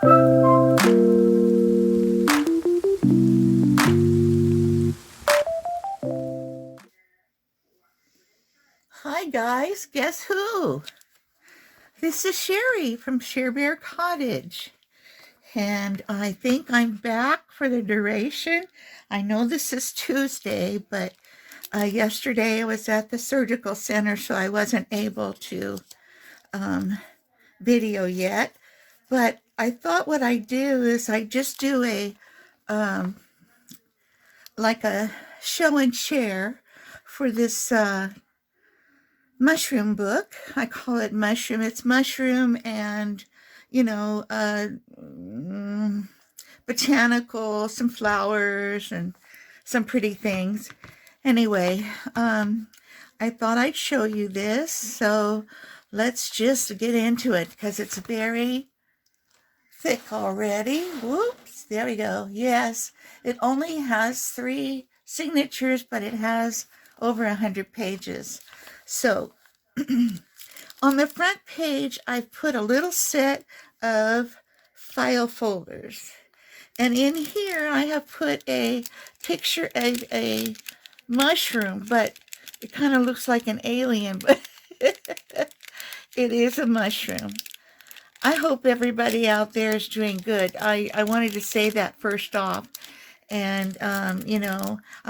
Hi guys, guess who? This is Sherry from Share Bear Cottage. And I think I'm back for the duration. I know this is Tuesday, but yesterday I was at the surgical center, so I wasn't able to video yet. But I thought what I do is I just do like a show and share for this mushroom book. I call it mushroom. It's mushroom and, botanical, some flowers and some pretty things. Anyway, I thought I'd show you this. So let's just get into it because it's very thick already. Whoops, there we go. Yes, it only has 3 signatures, but it has over 100 pages. So on the front page, I've put a little set of file folders. And in here, I have put a picture of a mushroom, but it kind of looks like an alien, but it is a mushroom. I hope everybody out there is doing good. I wanted to say that first off. And, I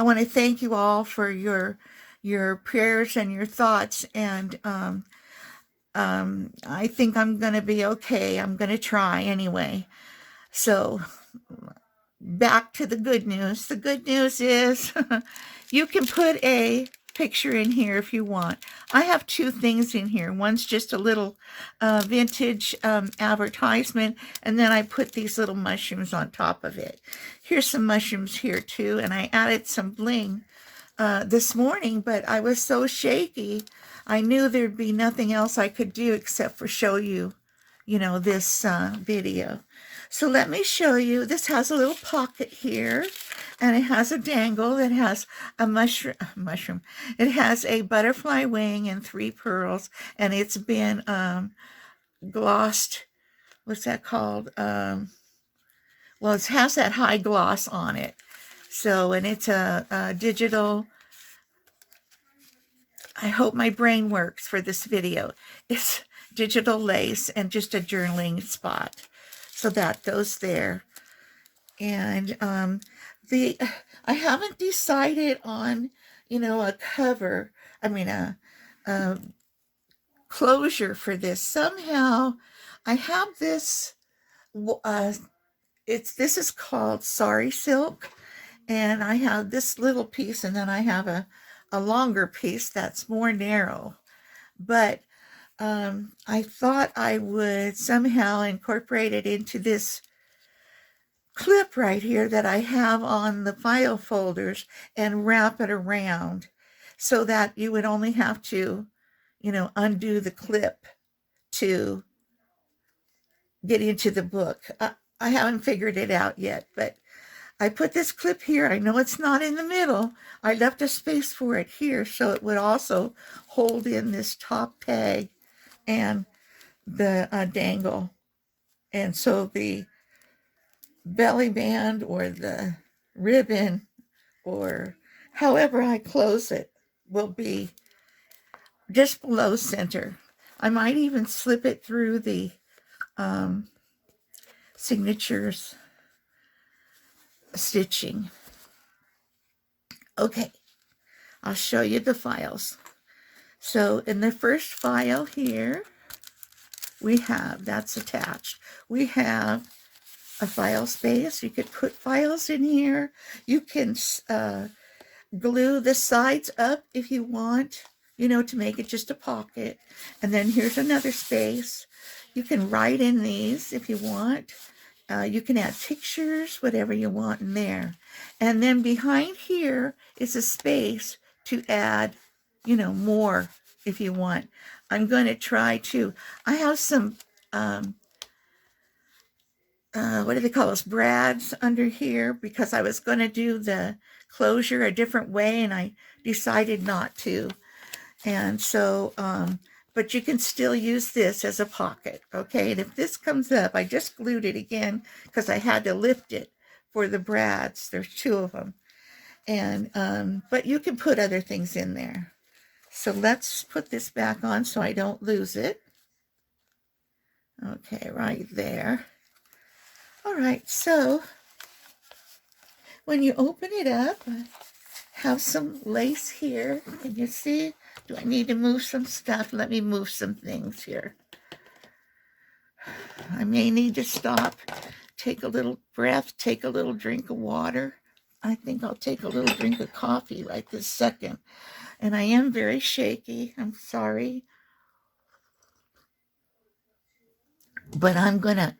want to thank you all for your prayers and your thoughts. And I think I'm going to be okay. I'm going to try anyway. So back to the good news. The good news is you can put a picture in here if you want. I have 2 things in here. One's just a little vintage advertisement, and then I put these little mushrooms on top of it. Here's some mushrooms here too, and I added some bling this morning, but I was so shaky. I knew there'd be nothing else I could do except for show you, this video. So let me show you. This has a little pocket here, and it has a dangle that has a mushroom. It has a butterfly wing and 3 pearls, and it's been glossed. What's that called? Well, it has that high gloss on it. So, and it's a digital. I hope my brain works for this video. It's digital lace and just a journaling spot. So that goes there. And I haven't decided on, a cover. I mean, a closure for this. Somehow I have this, this is called Sari Silk. And I have this little piece, and then I have a longer piece that's more narrow. But I thought I would somehow incorporate it into this clip right here that I have on the file folders and wrap it around so that you would only have to, undo the clip to get into the book. I haven't figured it out yet, but I put this clip here. I know it's not in the middle. I left a space for it here so it would also hold in this top peg and the dangle. And so the belly band or the ribbon or however I close it will be just below center. I might even slip it through the signatures stitching. Okay, I'll show you the files. So in the first file here, we have, that's attached, we have a file space. You could put files in here. You can glue the sides up if you want, to make it just a pocket. And then here's another space. You can write in these if you want. You can add pictures, whatever you want in there. And then behind here is a space to add, more if you want. I'm going to try to, I have some, what do they call us, brads under here, because I was going to do the closure a different way and I decided not to. And so but you can still use this as a pocket, okay? And if this comes up, I just glued it again because I had to lift it for the brads. There's 2 of them. And, but you can put other things in there. So let's put this back on so I don't lose it. Okay, right there. All right, so when you open it up, I have some lace here. Can you see? Do I need to move some stuff? Let me move some things here. I may need to stop, take a little breath, take a little drink of water. I think I'll take a little drink of coffee right this second. And I am very shaky. I'm sorry. But I'm going to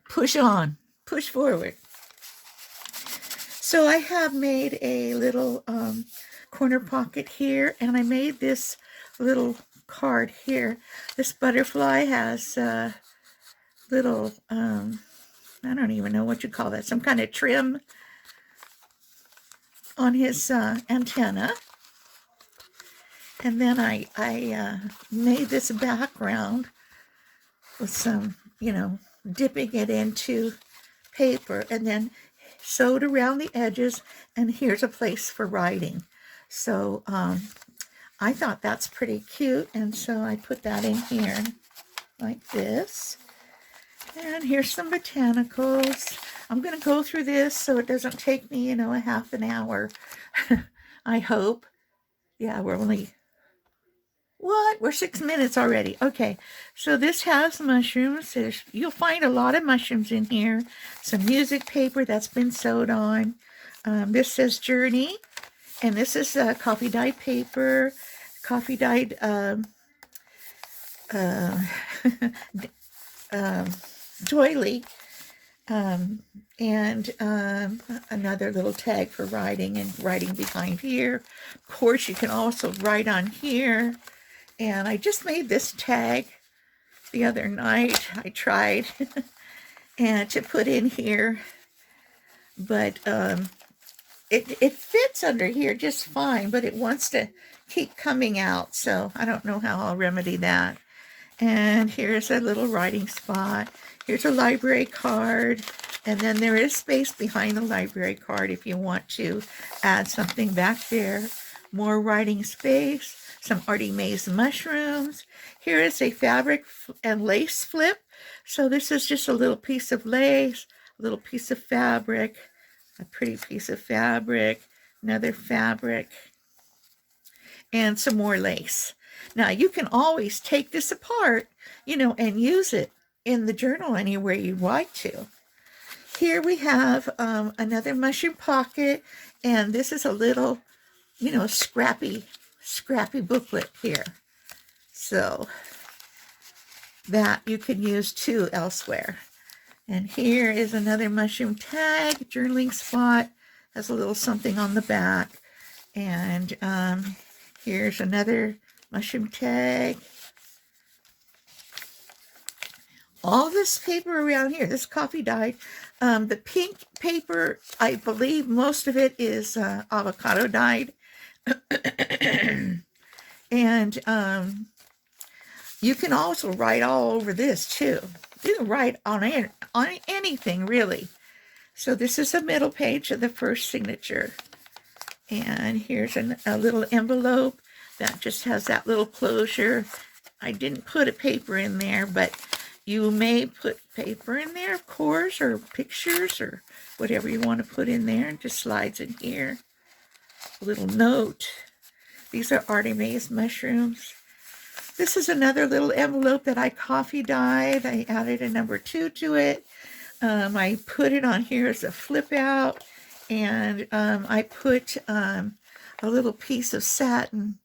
push on, push forward. So I have made a little corner pocket here, and I made this little card here. This butterfly has little, I don't even know what you call that, some kind of trim on his antenna. And then I made this background with some, dipping it into paper, and then sewed around the edges, and here's a place for writing. So I thought that's pretty cute, and so I put that in here like this. And here's some botanicals. I'm going to go through this so it doesn't take me, a half an hour. I hope. Yeah, we're 6 minutes already. Okay, so this has mushrooms. You'll find a lot of mushrooms in here. Some music paper that's been sewed on. This says Journey, and this is coffee dyed paper, coffee dyed doily, and another little tag for writing, and writing behind here. Of course, you can also write on here. And I just made this tag the other night. I tried and to put in here, but it fits under here just fine, but it wants to keep coming out. So I don't know how I'll remedy that. And here's a little writing spot. Here's a library card. And then there is space behind the library card if you want to add something back there. More writing space. Some Artie Mae's mushrooms. Here is a fabric and lace flip. So this is just a little piece of lace, a little piece of fabric, a pretty piece of fabric, another fabric, and some more lace. Now you can always take this apart, and use it in the journal anywhere you'd like to. Here we have another mushroom pocket, and this is a little, scrappy booklet here. So that you can use too elsewhere. And here is another mushroom tag, journaling spot, has a little something on the back. And here's another mushroom tag. All this paper around here, this coffee dyed. The pink paper, I believe most of it is avocado dyed. And you can also write all over this too. You can write on anything really. So this is the middle page of the first signature. And here's a little envelope that just has that little closure. I didn't put a paper in there, but you may put paper in there, of course, or pictures or whatever you want to put in there. It just slides in here. A little note. These are Artie Mae's mushrooms. This is another little envelope that I coffee dyed. I added a number 2 to it. I put it on here as a flip out, and I put a little piece of satin,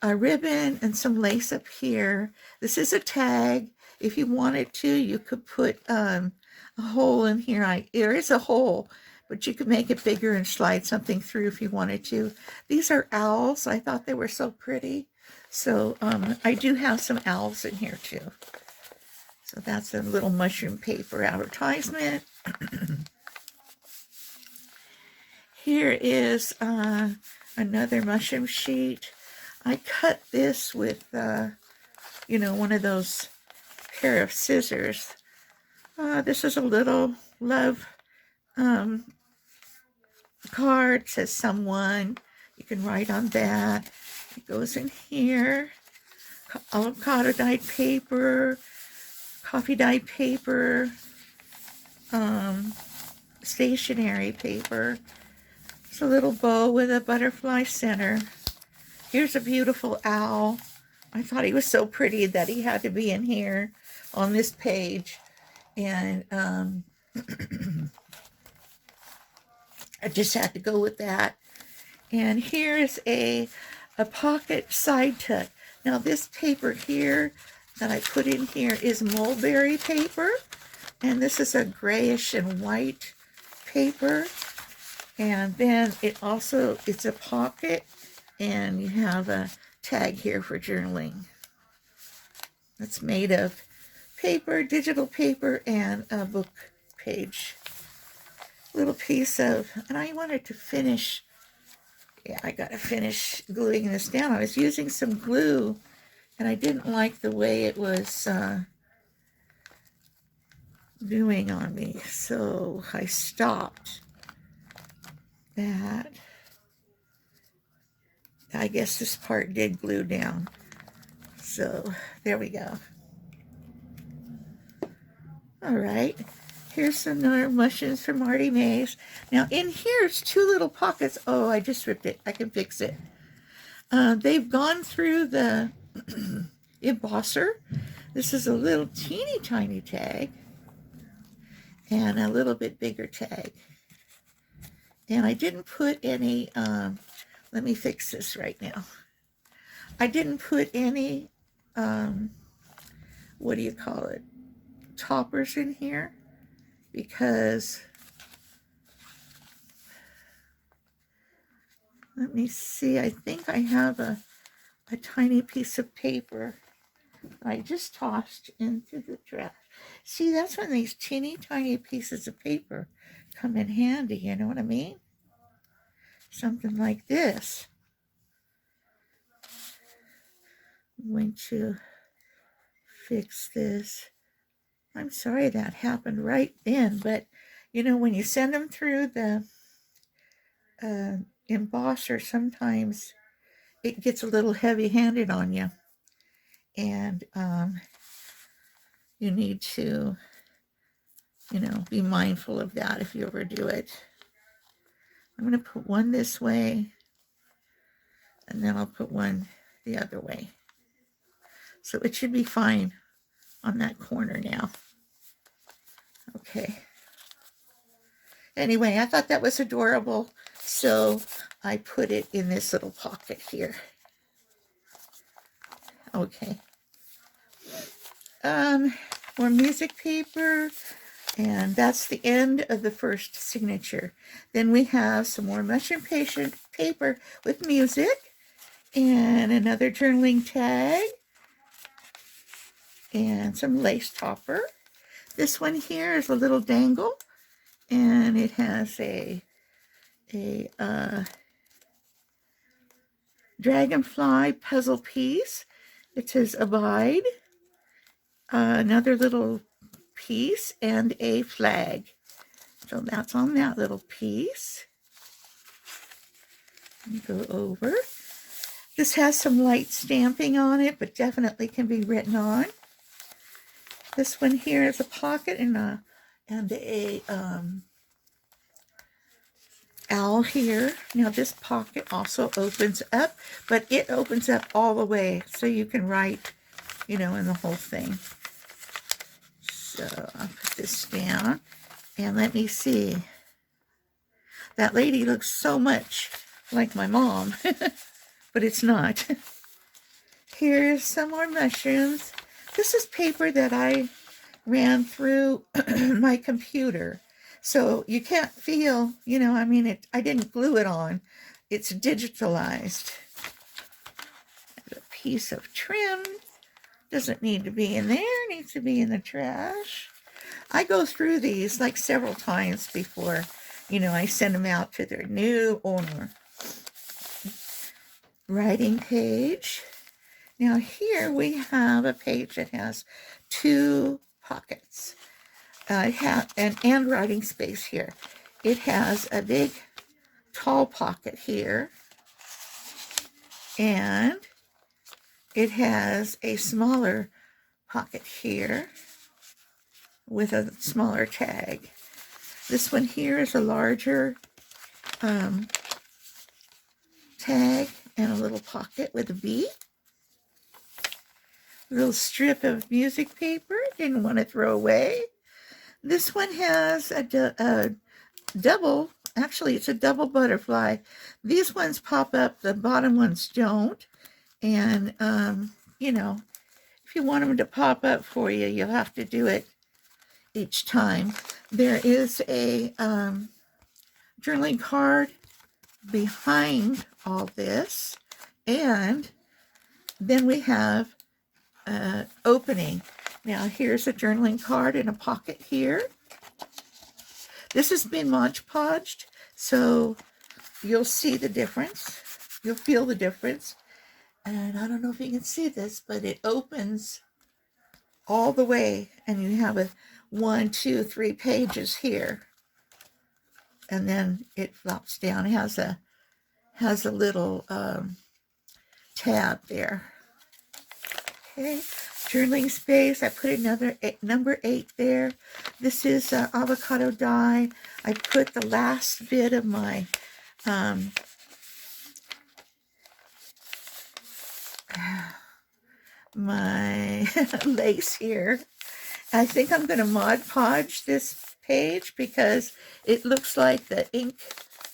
a ribbon, and some lace up here. This is a tag. If you wanted to, you could put a hole in here. There is a hole, but you could make it bigger and slide something through if you wanted to. These are owls. I thought they were so pretty. So I do have some owls in here too. So that's a little mushroom paper advertisement. Here is another mushroom sheet. I cut this with, one of those pair of scissors. This is a little love card. It says someone. You can write on that. It goes in here. Avocado dyed paper, coffee dyed paper, stationery paper. It's a little bow with a butterfly center. Here's a beautiful owl. I thought he was so pretty that he had to be in here on this page. And I just had to go with that. And here's a pocket side tuck. Now this paper here that I put in here is mulberry paper. And this is a grayish and white paper. And then it's a pocket. And you have a tag here for journaling. It's made of paper, digital paper, and a book page. Little piece of, and I wanted to finish, I gotta finish gluing this down. I was using some glue, and I didn't like the way it was doing on me, so I stopped that. I guess this part did glue down. So there we go. All right, here's some more mushrooms from Marty Mays. Now in here's two little pockets. Oh, I just ripped it. I can fix it. They've gone through the embosser. This is a little teeny tiny tag and a little bit bigger tag. And I didn't put any, let me fix this right now. I didn't put any, what do you call it, toppers in here because, let me see, I think I have a tiny piece of paper I just tossed into the trash. See, that's when these teeny tiny pieces of paper come in handy, you know what I mean? Something like this. I'm going to fix this. I'm sorry that happened right then, but when you send them through the embosser, sometimes it gets a little heavy-handed on you. And you need to, be mindful of that if you ever do it. I'm going to put one this way, and then I'll put one the other way. So it should be fine on that corner now. Okay. Anyway, I thought that was adorable, so I put it in this little pocket here. Okay. More music paper, and that's the end of the first signature. Then we have some more mushroom paper with music, and another journaling tag, and some lace topper. This one here is a little dangle, and it has a dragonfly puzzle piece. It says abide, another little piece, and a flag. So that's on that little piece. Let me go over. This has some light stamping on it, but definitely can be written on. This one here is a pocket and a owl here. Now this pocket also opens up, but it opens up all the way, so you can write, in the whole thing. So I'll put this down, and let me see. That lady looks so much like my mom, but it's not. Here's some more mushrooms. This is paper that I ran through my computer. So you can't feel, I didn't glue it on. It's digitalized. A piece of trim. Doesn't need to be in there. Needs to be in the trash. I go through these like several times before, I send them out to their new owner. writing page. Now here we have a page that has 2 pockets. It has and writing space here. It has a big tall pocket here, and it has a smaller pocket here with a smaller tag. This one here is a larger tag and a little pocket with a B. A little strip of music paper, didn't want to throw away. This one has a double, actually it's a double butterfly. These ones pop up, the bottom ones don't. And, you know, if you want them to pop up for you, you'll have to do it each time. There is a journaling card behind all this, and then we have opening. Now here's a journaling card in a pocket here. This has been Mod Podged, so you'll see the difference. You'll feel the difference. And I don't know if you can see this, but it opens all the way, and you have a 1, 2, 3 pages here. And then it flops down. It has a little tab there. Okay, journaling space. I put another number 8 there. This is avocado dye. I put the last bit of my my lace here. I think I'm going to Mod Podge this page because it looks like the ink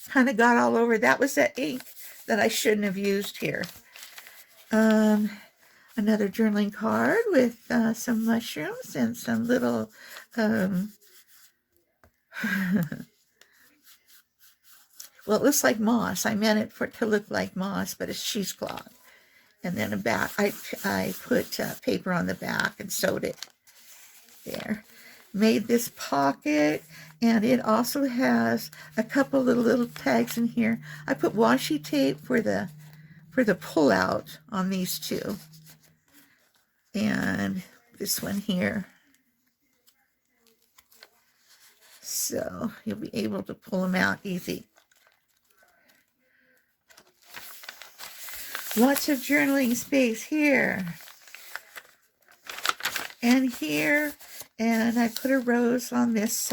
kind of got all over. That was that ink that I shouldn't have used here. Another journaling card with some mushrooms and some little well, it looks like moss. I meant it for it to look like moss, but it's cheesecloth. And then a back, I put paper on the back and sewed it there. Made this pocket, and it also has a couple of little tags in here. I put washi tape for the pull out on these 2. And this one here. So you'll be able to pull them out easy. Lots of journaling space here. And here. And I put a rose on this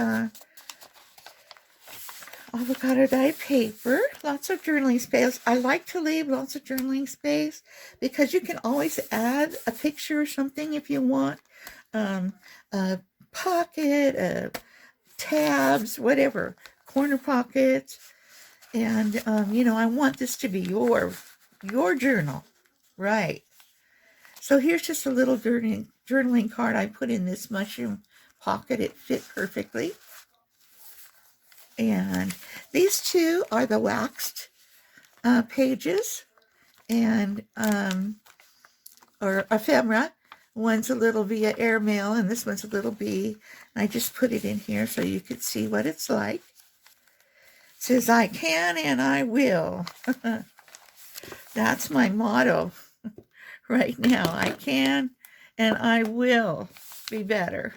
avocado dye paper. Lots of journaling space. I like to leave lots of journaling space because you can always add a picture or something if you want. A pocket, tabs, whatever, corner pockets. And, you know, I want this to be your journal, right? So here's just a little journaling card I put in this mushroom pocket. It fit perfectly. And these 2 are the waxed pages, and or ephemera. One's a little via airmail, and this one's a little bee. I just put it in here so you could see what it's like. It says, I can and I will. That's my motto right now. I can and I will be better.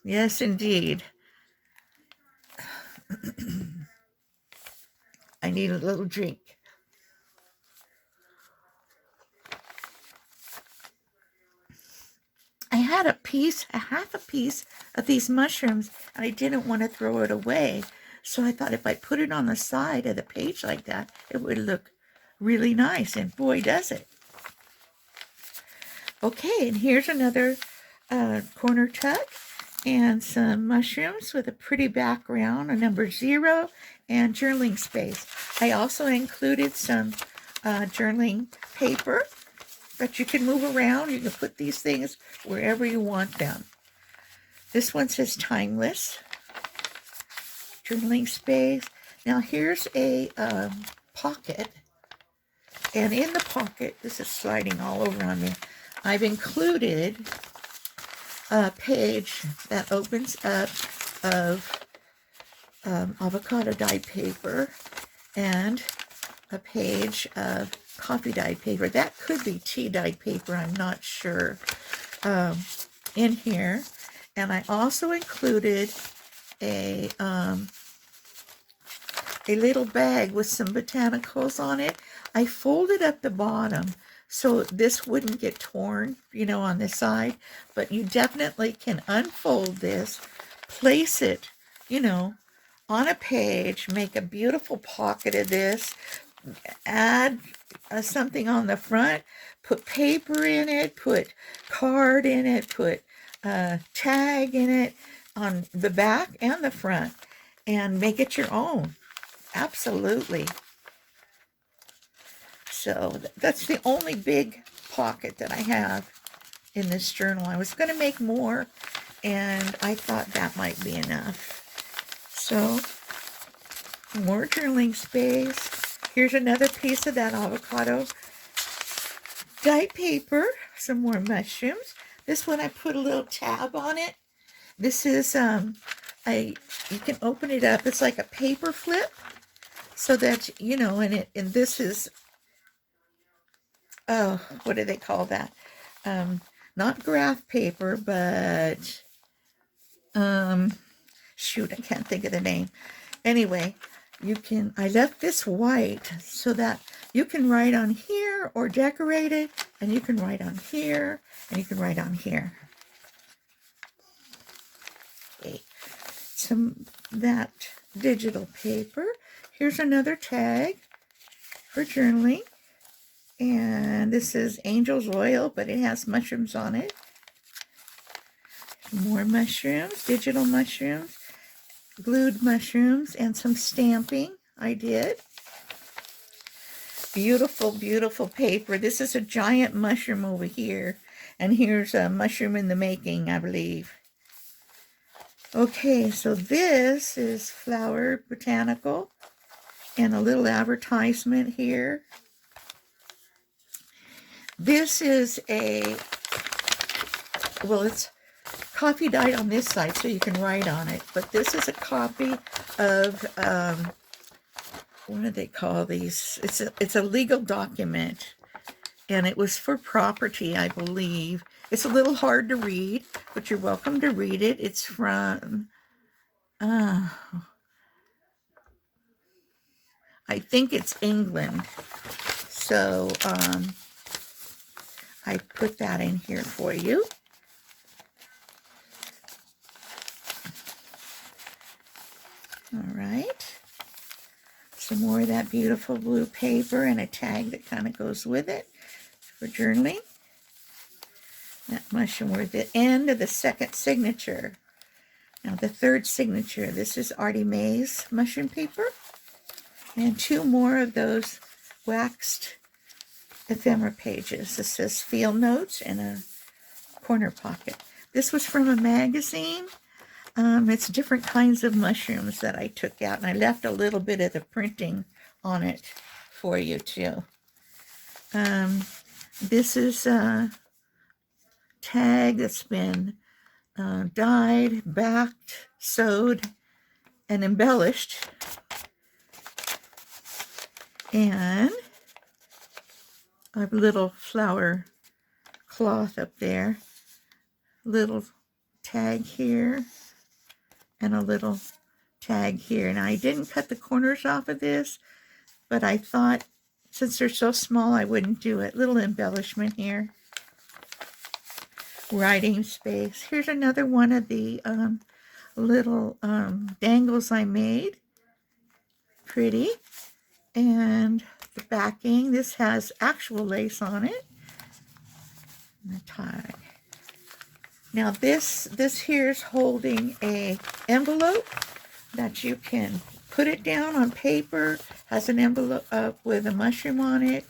Yes, indeed. I need a little drink. I had a half a piece of these mushrooms, and I didn't want to throw it away. So I thought if I put it on the side of the page like that, it would look really nice. And boy, does it. Okay, and here's another corner tuck and some mushrooms with a pretty background, a number 0, and journaling space. I also included some journaling paper that you can move around. You can put these things wherever you want them. This one says timeless. Journaling space. Now here's a pocket. And in the pocket, this is sliding all over on me, I've included a page that opens up of avocado dye paper. And a page of coffee dyed paper. That could be tea dyed paper, I'm not sure, in here. And I also included a little bag with some botanicals on it. I folded up the bottom so this wouldn't get torn, you know, on the side. But you definitely can unfold this, place it, you know, on a page, make a beautiful pocket of this, add something on the front, put paper in it, put card in it, put tag in it on the back and the front, and make it your own. Absolutely. So that's the only big pocket that I have in this journal. I was going to make more, and I thought that might be enough. So more journaling space. Here's another piece of that avocado dyed paper. Some more mushrooms. This one I put a little tab on it. This is you can open it up. It's like a paper flip, so that, you know, and this is, oh, what do they call that? Not graph paper, but shoot, I can't think of the name. Anyway, I left this white so that you can write on here or decorate it, and you can write on here, and you can write on here. Okay. That digital paper. Here's another tag for journaling. And this is Angel's Oil, but it has mushrooms on it. More mushrooms, digital mushrooms, glued mushrooms, and some stamping I did. Beautiful, beautiful paper. This is a giant mushroom over here. And here's a mushroom in the making, I believe. Okay, so this is Flower Botanical. And a little advertisement here. This is it's coffee dyed on this side, so you can write on it. But this is a copy of, what do they call these? It's a legal document, and it was for property, I believe. It's a little hard to read, but you're welcome to read it. It's from, I think it's England. So, I put that in here for you. All right. Some more of that beautiful blue paper and a tag that kind of goes with it for journaling. That mushroom, we're at the end of the second signature. Now the third signature, this is Artie Mae's mushroom paper. And two more of those waxed ephemera pages. This says field notes and a corner pocket. This was from a magazine. It's different kinds of mushrooms that I took out, and I left a little bit of the printing on it for you too. This is a tag that's been dyed, backed, sewed, and embellished. And a little flower cloth up there, little tag here, and a little tag here. Now I didn't cut the corners off of this, but I thought since they're so small I wouldn't do it. Little embellishment here. Writing space. Here's another one of the little dangles I made. Pretty. And the backing, this has actual lace on it. And a tag. Now this here's holding a envelope that you can put it down on paper. Has an envelope with a mushroom on it.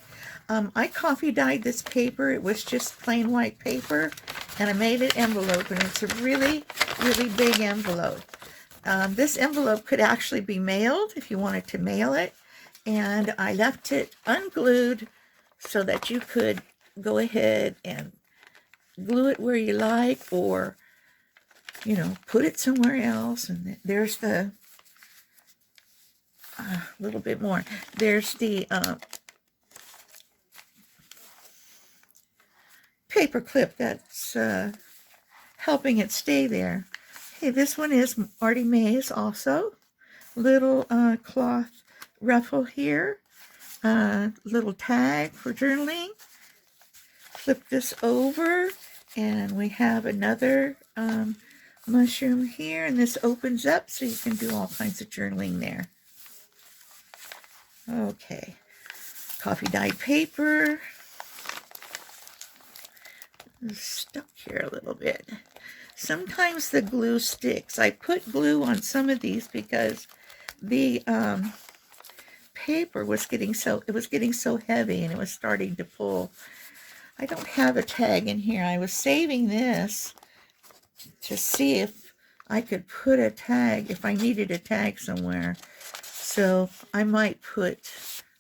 I coffee dyed this paper. It was just plain white paper, and I made an envelope, and it's a really, really big envelope. This envelope could actually be mailed if you wanted to mail it, and I left it unglued so that you could go ahead and glue it where you like, or, you know, put it somewhere else. And there's the a little bit more. There's the paper clip that's helping it stay there. Okay, this one is Artie Mae's also. Little cloth ruffle here. Little tag for journaling. Flip this over and we have another mushroom here, and this opens up so you can do all kinds of journaling there. Okay, coffee dyed paper. It's stuck here a little bit. Sometimes the glue sticks. I put glue on some of these because the paper was getting so heavy and it was starting to pull. I don't have a tag in here. I was saving this to see if I could put a tag, if I needed a tag somewhere. So I might put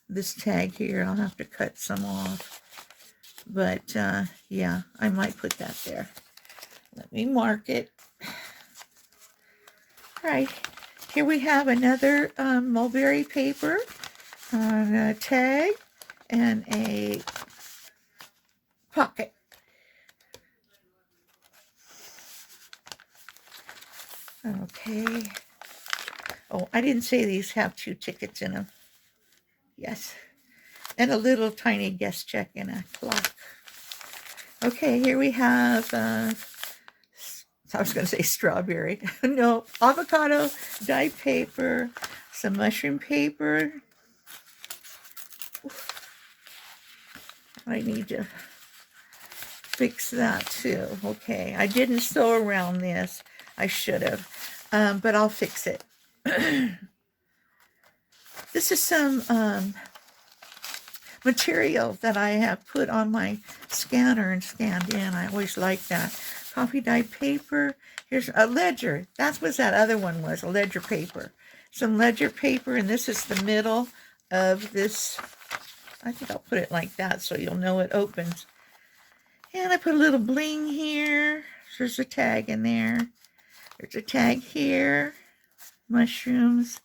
this tag here. I'll have to cut some off. But yeah, I might put that there. Let me mark it. All right, here we have another mulberry paper on a tag and a pocket. Okay. Oh, I didn't say these have 2 tickets in them. Yes. And a little tiny guest check and a clock. Okay, here we have, I was going to say strawberry. No, avocado dyed paper, some mushroom paper. I need to fix that too. Okay, I didn't sew around this. I should have, but I'll fix it. This is some material that I have put on my scanner and scanned in. I always like that. Coffee dyed paper. Here's a ledger. That's what that other one was, a ledger paper. Some ledger paper, and this is the middle of this. I think I'll put it like that so you'll know it opens. And I put a little bling here. There's a tag in there. There's a tag here. Mushrooms.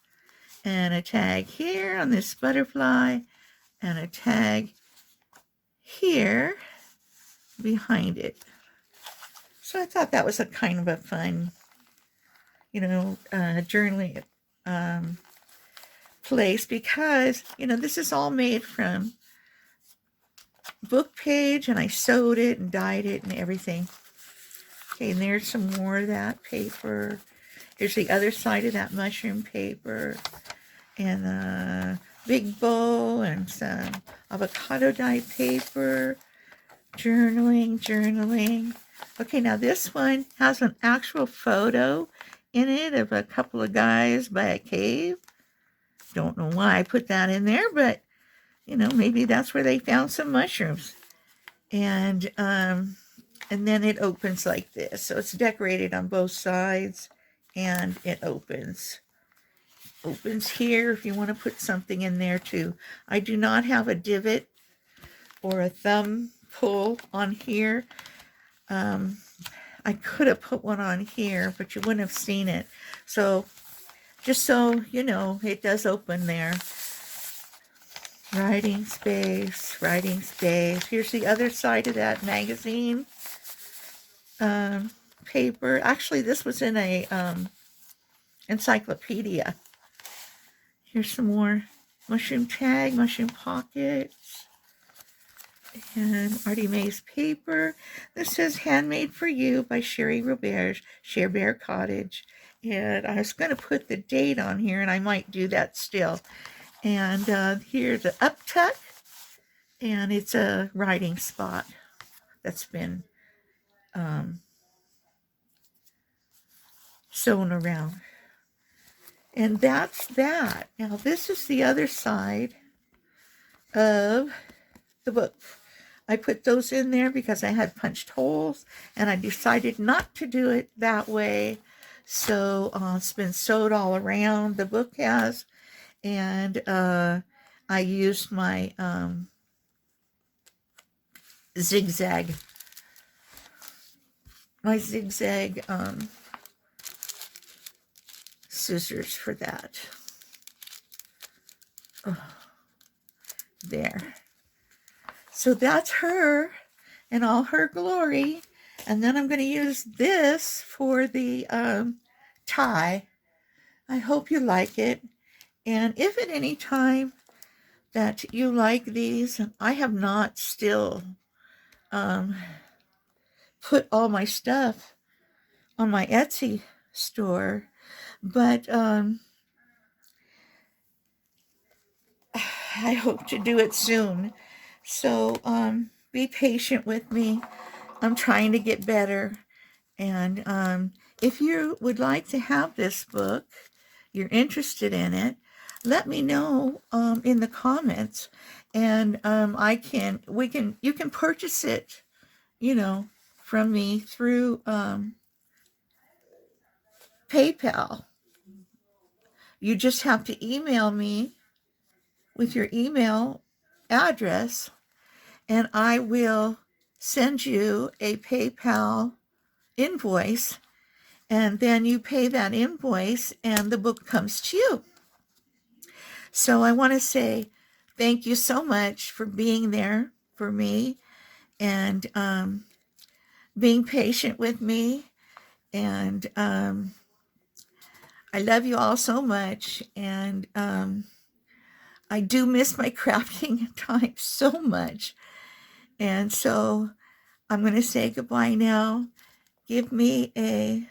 And a tag here on this butterfly. And a tag here behind it. So I thought that was a kind of a fun, journaling place, because, this is all made from book page, and I sewed it and dyed it and everything. Okay, and there's some more of that paper. Here's the other side of that mushroom paper, and a big bow, and some avocado dyed paper. Journaling. Okay, now this one has an actual photo in it of a couple of guys by a cave. Don't know why I put that in there, but maybe that's where they found some mushrooms. And then it opens like this. So it's decorated on both sides, and it opens. Opens here if you want to put something in there too. I do not have a divot or a thumb pull on here. I could have put one on here, but you wouldn't have seen it. So just so you know, it does open there. Writing space. Here's the other side of that magazine paper. Actually, this was in a encyclopedia. Here's some more mushroom tag, mushroom pockets, and Artie Mae's paper. This says "Handmade for You" by Sherry Roberge, Share Bear Cottage. And I was going to put the date on here, and I might do that still. And here's an uptuck, and it's a writing spot that's been sewn around. And that's that. Now this is the other side of the book. I put those in there because I had punched holes, and I decided not to do it that way. So it's been sewed all around, the book has, and I used my zigzag scissors for that. There. So that's her in all her glory. And then I'm going to use this for the tie. I hope you like it. And if at any time that you like these, I have not still um, put all my stuff on my Etsy store, but I hope to do it soon. So be patient with me. I'm trying to get better. And if you would like to have this book, you're interested in it, let me know in the comments, and you can purchase it, from me through PayPal. You just have to email me with your email address, and I will send you a PayPal invoice, and then you pay that invoice and the book comes to you. So I want to say thank you so much for being there for me, and being patient with me. And I love you all so much. And I do miss my crafting time so much. And so I'm going to say goodbye now. Give me a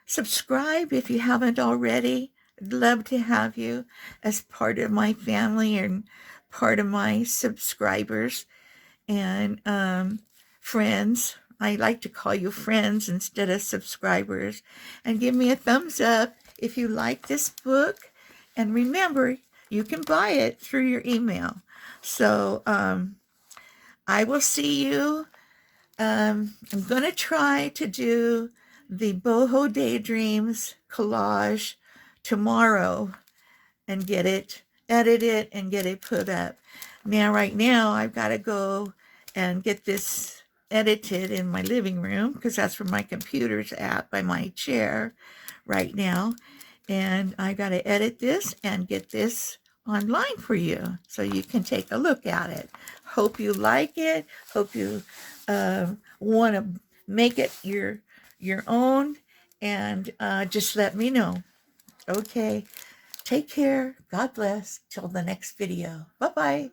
subscribe if you haven't already. I'd love to have you as part of my family and part of my subscribers and friends. I like to call you friends instead of subscribers. And give me a thumbs up if you like this book. And remember, you can buy it through your email. So I will see you. I'm going to try to do the Boho Daydreams collage tomorrow and get it edited and get it put up. Now, right now, I've got to go and get this edited in my living room because that's where my computer's at, by my chair right now. And I got to edit this and get this online for you so you can take a look at it. Hope you like it. Hope you want to make it your own, and just let me know. Okay. Take care. God bless. Till the next video. Bye-bye.